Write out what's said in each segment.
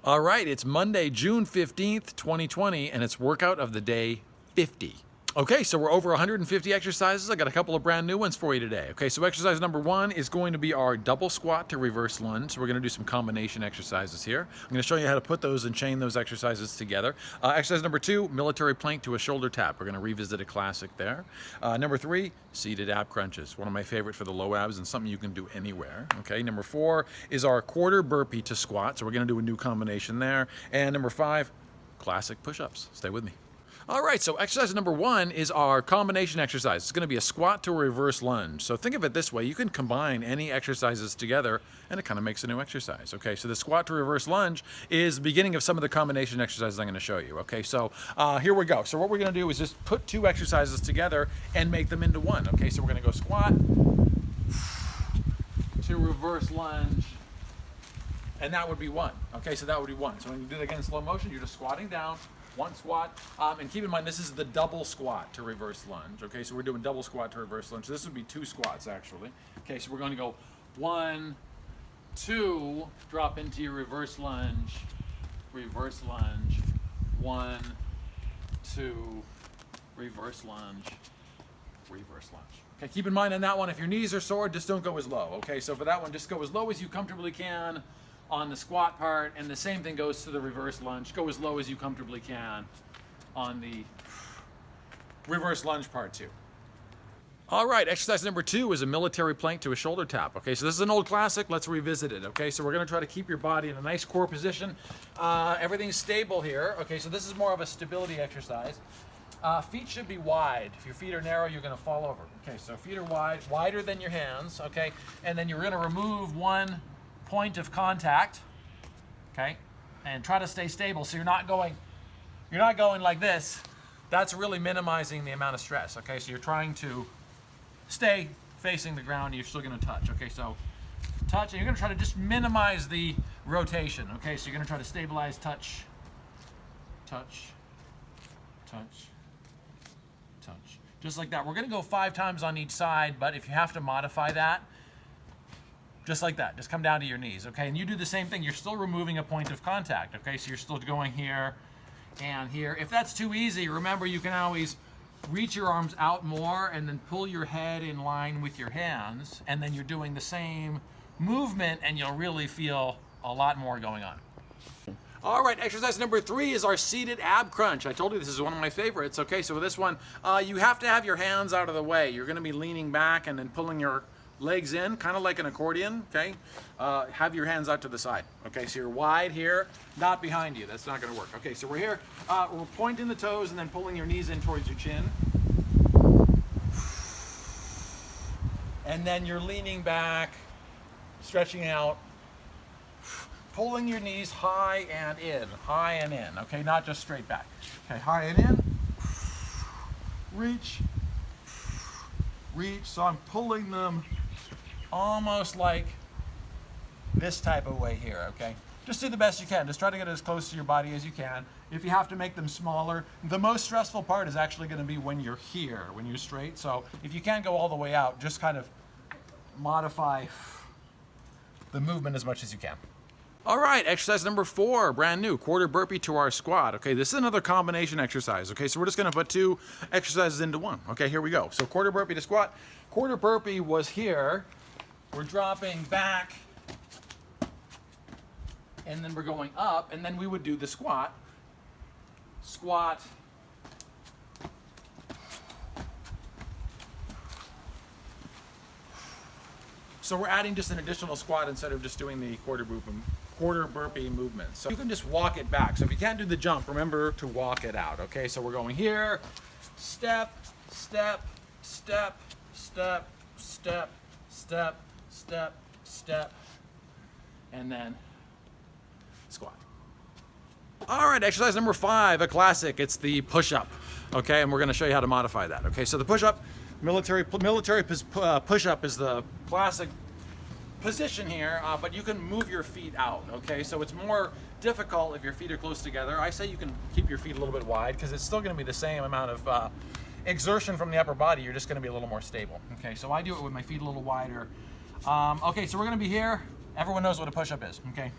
All right, it's Monday, June 15th, 2020, and it's workout of the day 50. Okay, so we're over 150 exercises. I got a couple of brand new ones for you today. Okay, so exercise number one is going to be our double squat to reverse lunge. So we're going to do some combination exercises here. I'm going to show you how to put those and chain those exercises together. Exercise number two, military plank to a shoulder tap. We're going to revisit a classic there. Number three, seated ab crunches. One of my favorite for the low abs and something you can do anywhere. Okay, number four is our quarter burpee to squat. So we're going to do a new combination there. And number five, classic push-ups. Stay with me. All right, so exercise number one is our combination exercise. It's going to be a squat to a reverse lunge. So think of it this way. You can combine any exercises together and it kind of makes a new exercise. Okay, so the squat to reverse lunge is the beginning of some of the combination exercises I'm going to show you. Okay, so here we go. So what we're going to do is just put two exercises together and make them into one. Okay, so we're going to go squat to reverse lunge. And that would be one. Okay, so that would be one. So when you do it again in slow motion, you're just squatting down. One squat, and keep in mind this is the double squat to reverse lunge. Okay, so we're doing double squat to reverse lunge. So this would be two squats actually. Okay, so we're going to go 1, 2, drop into your reverse lunge, 1, 2, reverse lunge, reverse lunge. Okay, keep in mind on that one, if your knees are sore, just don't go as low. Okay, so for that one, just go as low as you comfortably can on the squat part, and the same thing goes to the reverse lunge. Go as low as you comfortably can on the reverse lunge part too. All right, exercise number two is a military plank to a shoulder tap. Okay, so this is an old classic. Let's revisit it. Okay, so we're going to try to keep your body in a nice core position. Everything's stable here. Okay, so this is more of a stability exercise. Feet should be wide. If your feet are narrow, you're going to fall over. Okay, so feet are wide, wider than your hands. Okay, and then you're going to remove one point of contact, okay, and try to stay stable. So you're not going like this. That's really minimizing the amount of stress. Okay, so you're trying to stay facing the ground. You're still going to touch. Okay, so touch, and you're going to try to just minimize the rotation. Okay, so you're going to try to stabilize, touch, touch, touch, touch, just like that. We're going to go 5 times on each side, but if you have to modify that, just like that, just come down to your knees, okay? And you do the same thing. You're still removing a point of contact, okay? So you're still going here and here. If that's too easy, remember you can always reach your arms out more and then pull your head in line with your hands, and then you're doing the same movement and you'll really feel a lot more going on. All right, exercise number 3 is our seated ab crunch. I told you this is one of my favorites, okay? So with this one, you have to have your hands out of the way. You're gonna be leaning back and then pulling your legs in, kind of like an accordion, okay? Have your hands out to the side, okay? So you're wide here, not behind you. That's not going to work. Okay, so we're here. We're pointing the toes and then pulling your knees in towards your chin. And then you're leaning back, stretching out, pulling your knees high and in, okay? Not just straight back. Okay, high and in, reach, reach. So I'm pulling them almost like this type of way here, okay? Just do the best you can. Just try to get as close to your body as you can. If you have to make them smaller, the most stressful part is actually going to be when you're here, when you're straight. So if you can't go all the way out, just kind of modify the movement as much as you can. All right, exercise number 4, brand new, quarter burpee to our squat. Okay, this is another combination exercise. Okay, so we're just gonna put 2 exercises into one. Okay, here we go. So quarter burpee to squat. Quarter burpee was here. We're dropping back, and then we're going up, and then we would do the squat. Squat. So we're adding just an additional squat instead of just doing the quarter burpee movement. So you can just walk it back. So if you can't do the jump, remember to walk it out. Okay, so we're going here, step, step, step, step, step, step, step, step, and then squat. All right, exercise number 5, a classic. It's the push-up. Okay, and we're going to show you how to modify that. Okay, so the push-up, military push-up is the classic position here, but you can move your feet out. Okay, so it's more difficult if your feet are close together. I say you can keep your feet a little bit wide because it's still going to be the same amount of exertion from the upper body. You're just going to be a little more stable. Okay, so I do it with my feet a little wider. Okay, so we're going to be here. Everyone knows what a push-up is. Okay,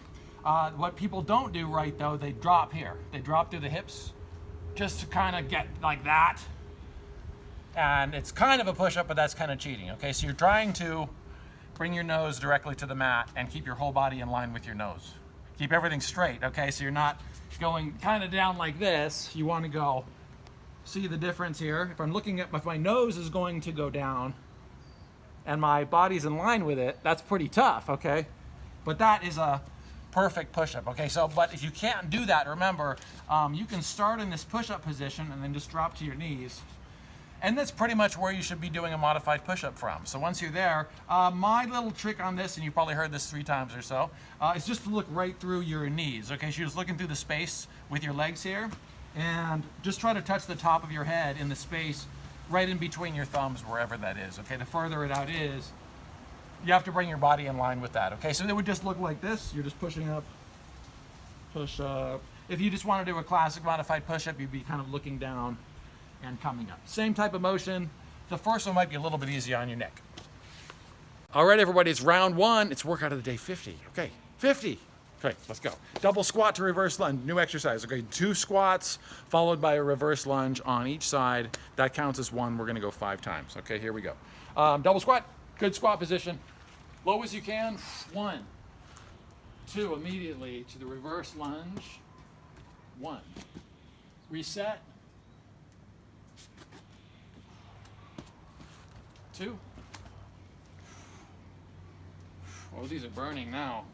What people don't do right though, they drop here. They drop through the hips just to kind of get like that. And it's kind of a push-up, but that's kind of cheating, okay? So you're trying to bring your nose directly to the mat and keep your whole body in line with your nose. Keep everything straight, okay? So you're not going kind of down like this. You want to go, see the difference here? If I'm looking at, if my nose is going to go down and my body's in line with it, that's pretty tough, okay? But that is a perfect push-up, okay? So, but if you can't do that, remember, you can start in this push-up position and then just drop to your knees. And that's pretty much where you should be doing a modified push-up from. So once you're there, my little trick on this, and you've probably heard this 3 times or so, is just to look right through your knees, okay? So you're just looking through the space with your legs here, and just try to touch the top of your head in the space right in between your thumbs, wherever that is, okay? The further it out is, you have to bring your body in line with that, okay? So it would just look like this. You're just pushing up, push up. If you just want to do a classic modified push-up, you'd be kind of looking down and coming up. Same type of motion. The first one might be a little bit easier on your neck. All right, everybody, it's round 1. It's workout of the day 50. Okay, 50. Okay, let's go. Double squat to reverse lunge, new exercise. Okay, 2 squats followed by a reverse lunge on each side. That counts as 1. We're gonna go 5 times. Okay, here we go. Double squat, good squat position. Low as you can, 1, 2, immediately to the reverse lunge, 1. Reset, 2. Oh, these are burning now.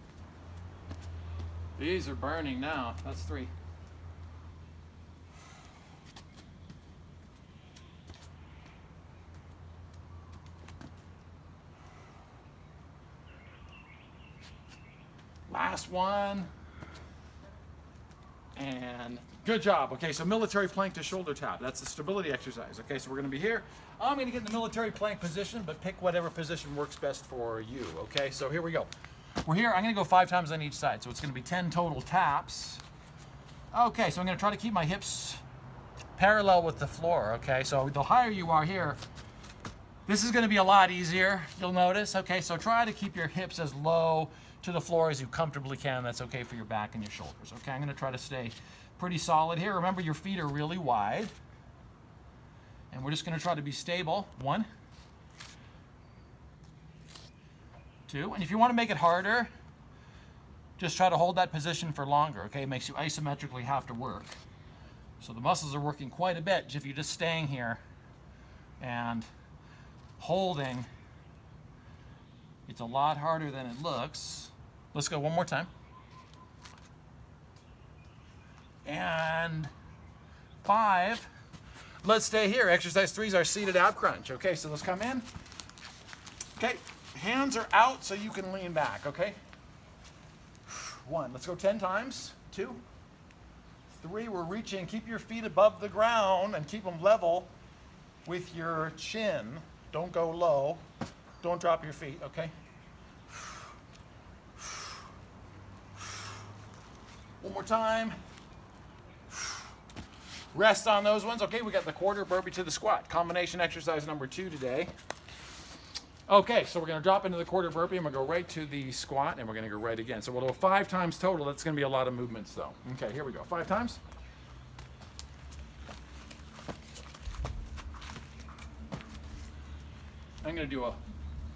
These are burning now. That's 3. Last one. And good job. Okay, so military plank to shoulder tap. That's the stability exercise. Okay, so we're going to be here. I'm going to get in the military plank position, but pick whatever position works best for you. Okay, so here we go. We're here. I'm going to go 5 times on each side, so it's going to be 10 total taps. Okay, so I'm going to try to keep my hips parallel with the floor. Okay, so the higher you are here, this is going to be a lot easier, you'll notice. Okay, so try to keep your hips as low to the floor as you comfortably can. That's okay for your back and your shoulders. Okay, I'm going to try to stay pretty solid here. Remember, your feet are really wide. And we're just going to try to be stable. 1, 2. And if you want to make it harder, just try to hold that position for longer. Okay, it makes you isometrically have to work. So the muscles are working quite a bit if you're just staying here and holding. It's a lot harder than it looks. Let's go one more time. And 5. Let's stay here. Exercise 3 is our seated ab crunch. Okay, so let's come in. Okay, hands are out so you can lean back, okay? 1, let's go 10 times. 2, 3, we're reaching. Keep your feet above the ground and keep them level with your chin. Don't go low. Don't drop your feet, okay? One more time. Rest on those ones. Okay, we got the quarter burpee to the squat. Combination exercise number 2 today. Okay, so we're going to drop into the quarter burpee and we'll go right to the squat and we're going to go right again. So we'll do 5 times total. That's going to be a lot of movements though. Okay, here we go. 5 times. I'm going to do a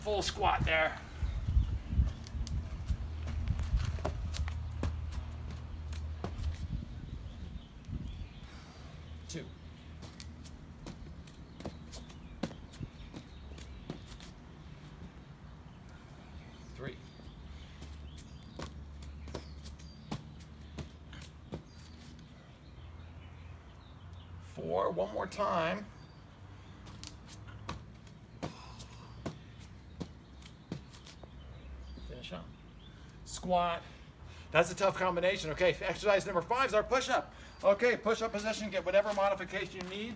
full squat there. 2. 3. 4. One more time. 5. Squat. That's a tough combination. Okay, exercise number 5 is our push-up. Okay, push-up position, get whatever modification you need.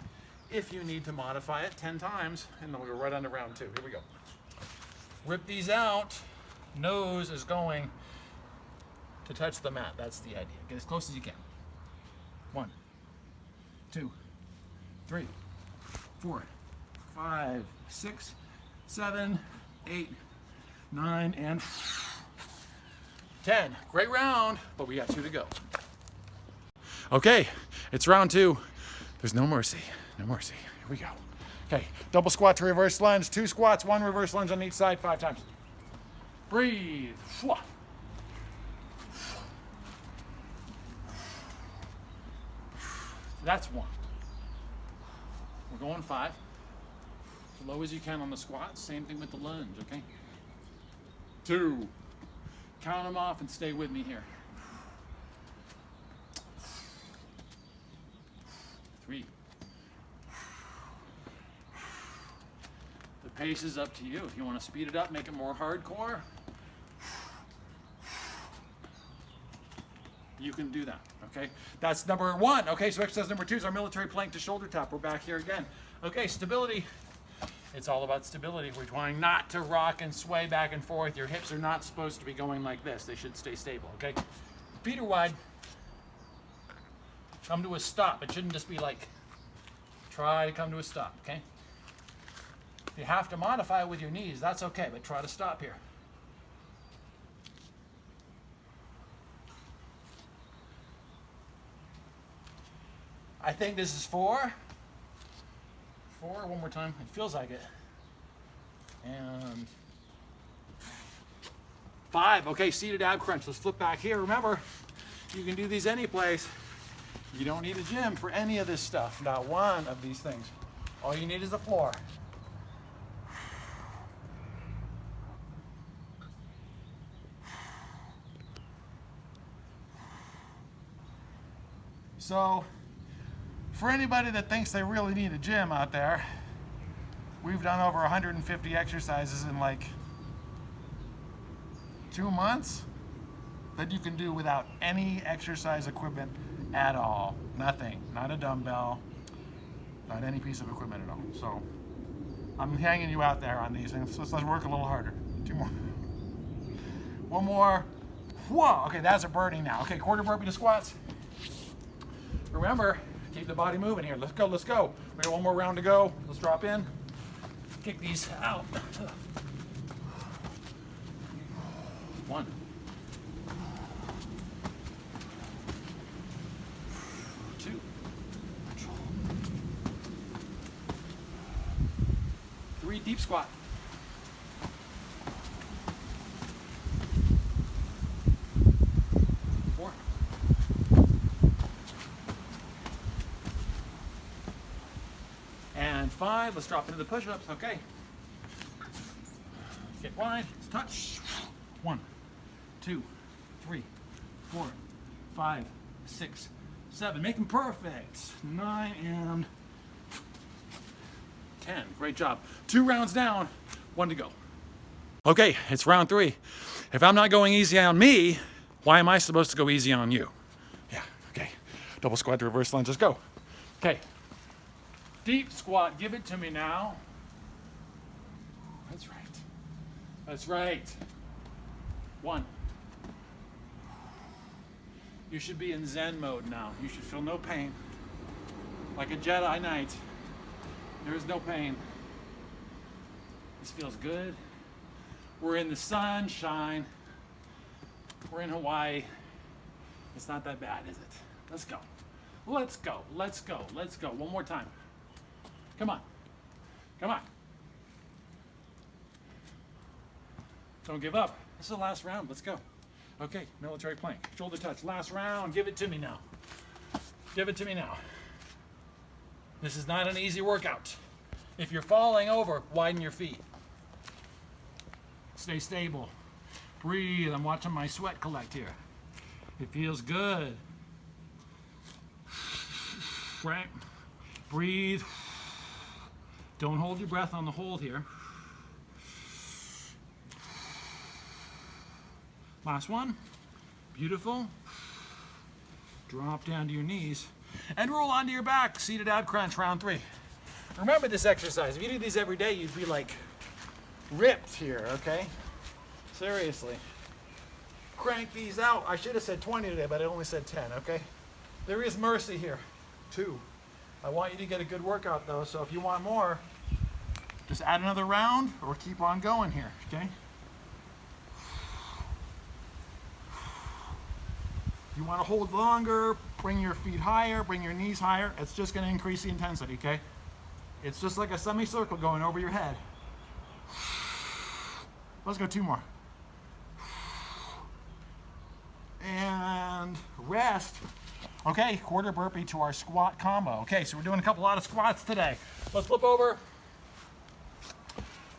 If you need to modify it 10 times, and then we'll go right on to round 2. Here we go. Rip these out. Nose is going to touch the mat. That's the idea. Get as close as you can. 1, 2, 3, 4, 5, 6, 7, 8, 9, and 10. Great round, but we got 2 to go. Okay, it's round 2. There's no mercy. No mercy. Here we go. Okay, double squat to reverse lunge. 2 squats, 1 reverse lunge on each side, 5 times. Breathe. That's 1. We're going 5. As low as you can on the squat. Same thing with the lunge, okay? 2. Count them off and stay with me here. 3. The pace is up to you. If you want to speed it up, make it more hardcore, you can do that, okay? That's number 1. Okay, so exercise number 2 is our military plank to shoulder tap. We're back here again. Okay, stability. It's all about stability. We're trying not to rock and sway back and forth. Your hips are not supposed to be going like this. They should stay stable, okay? Feet are wide. Come to a stop. It shouldn't just be like, try to come to a stop, okay? If you have to modify it with your knees, that's okay, but try to stop here. I think this is 4. 4, one more time. It feels like it. And 5. Okay, seated ab crunch. Let's flip back here. Remember, you can do these any place. You don't need a gym for any of this stuff. Not one of these things. All you need is the floor. So, for anybody that thinks they really need a gym out there, we've done over 150 exercises in like 2 months that you can do without any exercise equipment at all. Nothing. Not a dumbbell, not any piece of equipment at all. So I'm hanging you out there on these things. So let's work a little harder. 2 more. 1 more. Whoa. Okay, that's a burning now. Okay, quarter burpee to squats. Remember, keep the body moving here. Let's go, let's go. We got 1 more round to go. Let's drop in. Kick these out. 1. 2. 3, deep squat. 4. And 5, let's drop into the push-ups, okay. Get wide, let's touch. 1, 2, 3, 4, 5, 6, 7. Make them perfect. 9 and 10. Great job. 2 rounds down, 1 to go. Okay, it's round 3. If I'm not going easy on me, why am I supposed to go easy on you? Yeah, okay. Double squat to reverse lunge, let's go. Okay. Deep squat, give it to me now. That's right. That's right. 1. You should be in Zen mode now. You should feel no pain. Like a Jedi Knight. There is no pain. This feels good. We're in the sunshine. We're in Hawaii. It's not that bad, is it? Let's go. Let's go. Let's go. Let's go. 1 more time. Come on. Come on. Don't give up. This is the last round. Let's go. Okay, military plank. Shoulder touch. Last round. Give it to me now. Give it to me now. This is not an easy workout. If you're falling over, widen your feet. Stay stable. Breathe. I'm watching my sweat collect here. It feels good. Right? Breathe. Don't hold your breath on the hold here. Last one. Beautiful. Drop down to your knees and roll onto your back. Seated ab crunch, round 3. Remember this exercise. If you do these every day, you'd be like ripped here, okay? Seriously. Crank these out. I should have said 20 today, but I only said 10, okay? There is mercy here. 2. I want you to get a good workout though, so if you want more, just add another round or keep on going here, okay? you want to hold longer, bring your feet higher, bring your knees higher. It's just going to increase the intensity, okay? It's just like a semicircle going over your head. Let's go 2 more. And rest. Okay, quarter burpee to our squat combo. Okay, so we're doing a lot of squats today. Let's flip over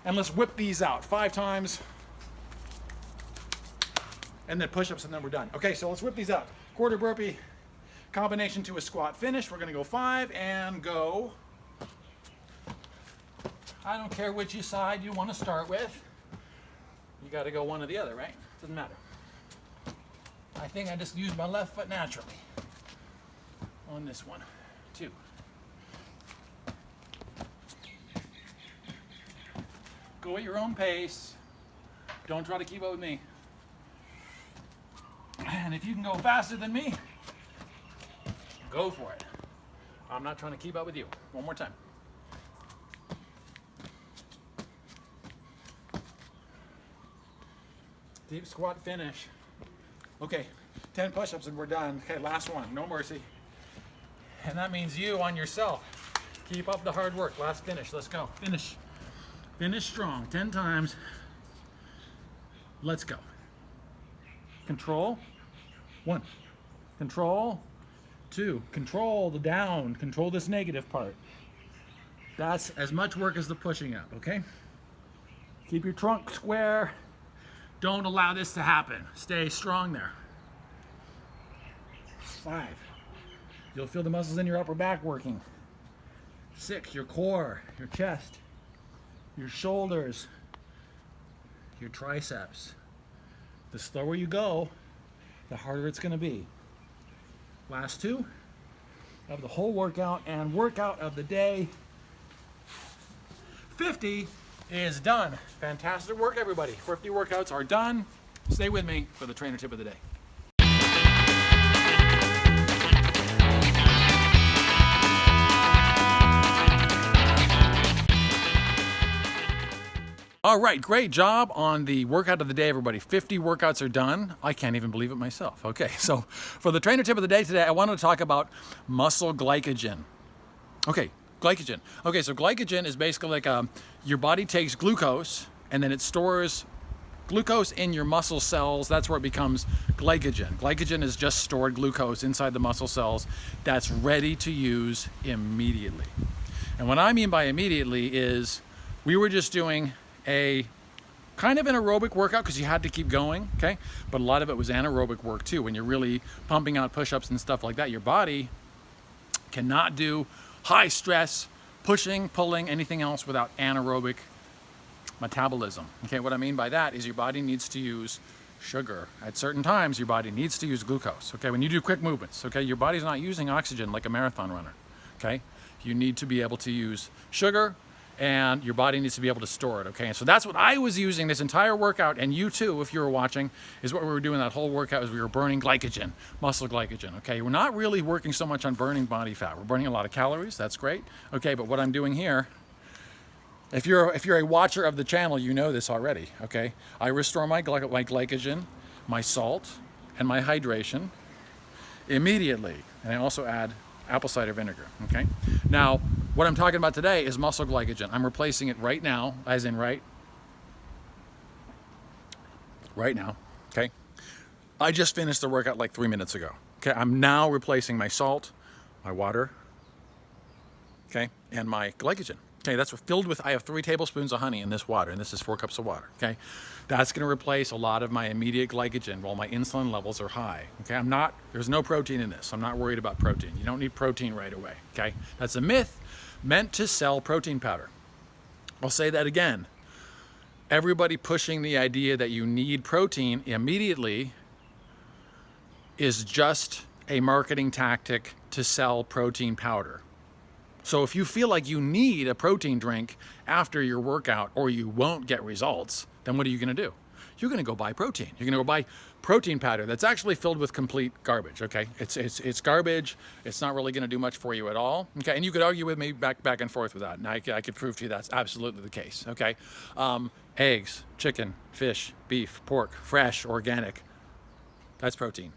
and let's whip these out 5 times. And then push-ups, and then we're done. Okay, so let's whip these out. Quarter burpee combination to a squat finish. We're gonna go 5 and go. I don't care which side you want to start with. You got to go one or the other, right? Doesn't matter. I think I just used my left foot naturally on this one. 2. Go at your own pace. Don't try to keep up with me. And if you can go faster than me, go for it. I'm not trying to keep up with you. One more time. Deep squat finish. Okay, 10 push-ups and we're done. Okay, last one, no mercy. And that means you on yourself. Keep up the hard work. Last finish, let's go. Finish. Finish strong, 10 times. Let's go. Control. 1. Control. 2. Control the down. Control this negative part. That's as much work as the pushing up, okay? Keep your trunk square. Don't allow this to happen. Stay strong there. 5. You'll feel the muscles in your upper back working. 6. Your core, your chest, your shoulders, your triceps. The slower you go, the harder it's going to be. Last 2 of the whole workout, and workout of the day. 50 is done. Fantastic work, everybody. 50 workouts are done. Stay with me for the trainer tip of the day. All right, great job on the workout of the day, everybody. 50 workouts are done. I can't even believe it myself. Okay, so for the trainer tip of the day today, I wanted to talk about muscle glycogen. Okay, glycogen. Okay, so glycogen is basically like your body takes glucose and then it stores glucose in your muscle cells. That's where it becomes glycogen. Glycogen is just stored glucose inside the muscle cells that's ready to use immediately. And what I mean by immediately is we were just doing a kind of an aerobic workout because you had to keep going, okay? But a lot of it was anaerobic work too. When you're really pumping out push-ups and stuff like that, your body cannot do high stress, pushing, pulling, anything else without anaerobic metabolism. Okay, what I mean by that is your body needs to use sugar. At certain times, your body needs to use glucose. Okay, when you do quick movements, okay, your body's not using oxygen like a marathon runner. Okay, you need to be able to use sugar, and your body needs to be able to store it, okay? And so that's what I was using this entire workout, and you too, if you were watching, is what we were doing that whole workout is we were burning glycogen, muscle glycogen, okay? We're not really working so much on burning body fat. We're burning a lot of calories, that's great, okay? But what I'm doing here, if you're a watcher of the channel, you know this already, okay? I restore my glycogen, my salt, and my hydration immediately, and I also add apple cider vinegar, okay? Now, what I'm talking about today is muscle glycogen. I'm replacing it right now, as in right now, okay? I just finished the workout like 3 minutes ago, okay? I'm now replacing my salt, my water, okay, and my glycogen. Okay, that's filled with, I have 3 tablespoons of honey in this water, and this is 4 cups of water, okay? That's gonna replace a lot of my immediate glycogen while my insulin levels are high, okay? There's no protein in this. I'm not worried about protein. You don't need protein right away, okay? That's a myth meant to sell protein powder. I'll say that again. Everybody pushing the idea that you need protein immediately is just a marketing tactic to sell protein powder. So if you feel like you need a protein drink after your workout or you won't get results, then what are you gonna do? You're gonna go buy protein. You're gonna go buy protein powder that's actually filled with complete garbage, okay? It's garbage. It's not really gonna do much for you at all, okay? And you could argue with me back and forth with that, and I could prove to you that's absolutely the case, okay? Eggs, chicken, fish, beef, pork, fresh, organic, that's protein.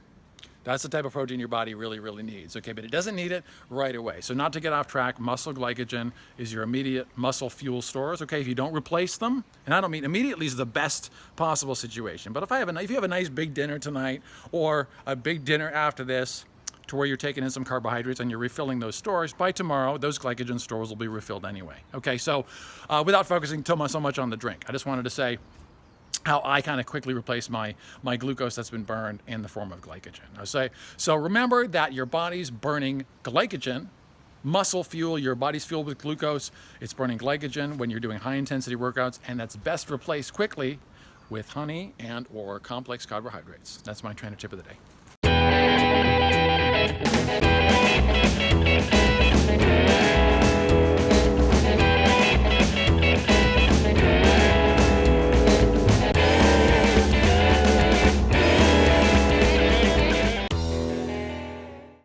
That's the type of protein your body really, really needs, okay? But it doesn't need it right away. So not to get off track, muscle glycogen is your immediate muscle fuel stores, okay? If you don't replace them, and I don't mean immediately is the best possible situation, but if you have a nice big dinner tonight or a big dinner after this to where you're taking in some carbohydrates and you're refilling those stores, by tomorrow, those glycogen stores will be refilled anyway, okay? So without focusing so much on the drink, I just wanted to say how I kind of quickly replace my glucose that's been burned in the form of glycogen. So remember that your body's burning glycogen, muscle fuel, your body's fueled with glucose. It's burning glycogen when you're doing high intensity workouts, and that's best replaced quickly with honey and or complex carbohydrates. That's my trainer tip of the day.